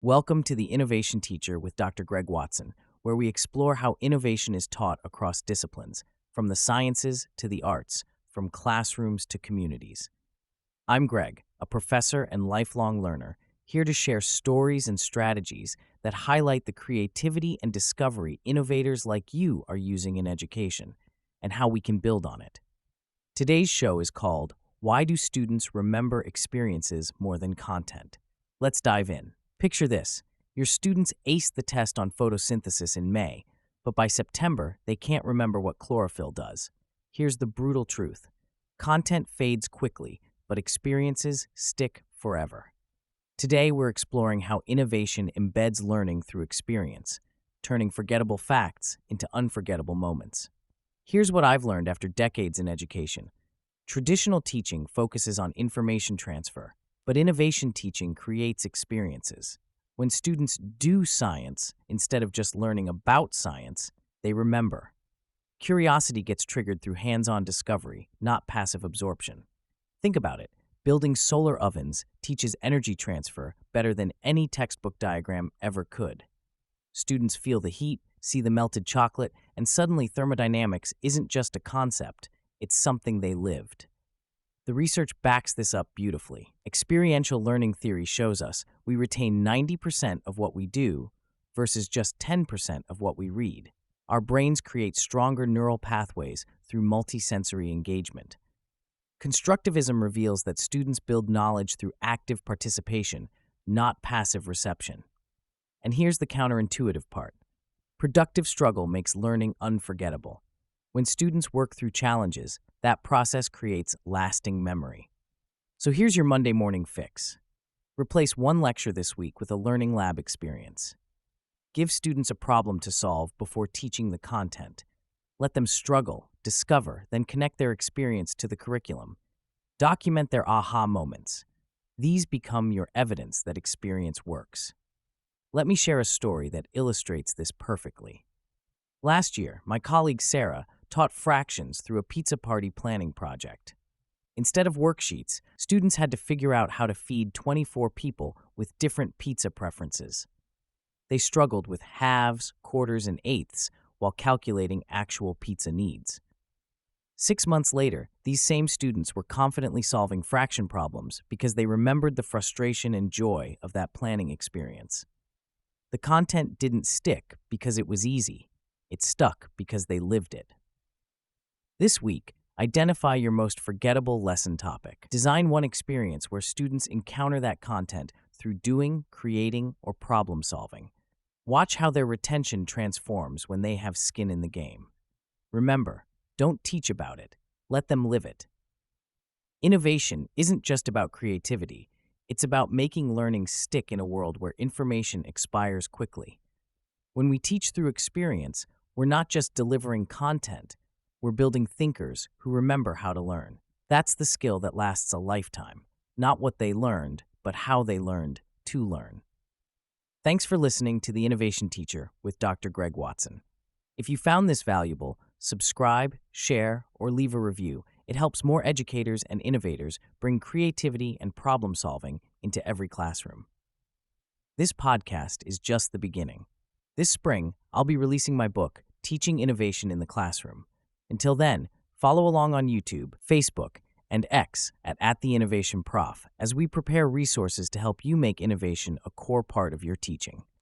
Welcome to the Innovation Teacher with Dr. Greg Watson, where we explore how innovation is taught across disciplines, from the sciences to the arts, from classrooms to communities. I'm Greg, a professor and lifelong learner, here to share stories and strategies that highlight the creativity and discovery innovators like you are using in education, and how we can build on it. Today's show is called Why Do Students Remember Experiences More Than Content? Let's dive in. Picture this. Your students ace the test on photosynthesis in May, but by September, they can't remember what chlorophyll does. Here's the brutal truth. Content fades quickly, but experiences stick forever. Today, we're exploring how innovation embeds learning through experience, turning forgettable facts into unforgettable moments. Here's what I've learned after decades in education. Traditional teaching focuses on information transfer, but innovation teaching creates experiences. When students do science instead of just learning about science, they remember. Curiosity gets triggered through hands-on discovery, not passive absorption. Think about it. Building solar ovens teaches energy transfer better than any textbook diagram ever could. Students feel the heat, see the melted chocolate, and suddenly thermodynamics isn't just a concept, it's something they lived. The research backs this up beautifully. Experiential learning theory shows us we retain 90% of what we do versus just 10% of what we read. Our brains create stronger neural pathways through multisensory engagement. Constructivism reveals that students build knowledge through active participation, not passive reception. And here's the counterintuitive part. Productive struggle makes learning unforgettable. When students work through challenges, that process creates lasting memory. So here's your Monday morning fix. Replace one lecture this week with a learning lab experience. Give students a problem to solve before teaching the content. Let them struggle, discover, then connect their experience to the curriculum. Document their aha moments. These become your evidence that experience works. Let me share a story that illustrates this perfectly. Last year, my colleague Sarah taught fractions through a pizza party planning project. Instead of worksheets, students had to figure out how to feed 24 people with different pizza preferences. They struggled with halves, quarters, and eighths while calculating actual pizza needs. 6 months later, these same students were confidently solving fraction problems because they remembered the frustration and joy of that planning experience. The content didn't stick because it was easy. It stuck because they lived it. This week, identify your most forgettable lesson topic. Design one experience where students encounter that content through doing, creating, or problem solving. Watch how their retention transforms when they have skin in the game. Remember, don't teach about it. Let them live it. Innovation isn't just about creativity. It's about making learning stick in a world where information expires quickly. When we teach through experience, we're not just delivering content, we're building thinkers who remember how to learn. That's the skill that lasts a lifetime. Not what they learned, but how they learned to learn. Thanks for listening to The Innovation Teacher with Dr. Greg Watson. If you found this valuable, subscribe, share, or leave a review. It helps more educators and innovators bring creativity and problem solving into every classroom. This podcast is just the beginning. This spring, I'll be releasing my book, Teaching Innovation in the Classroom. Until then, follow along on YouTube, Facebook, and X at The Innovation Prof as we prepare resources to help you make innovation a core part of your teaching.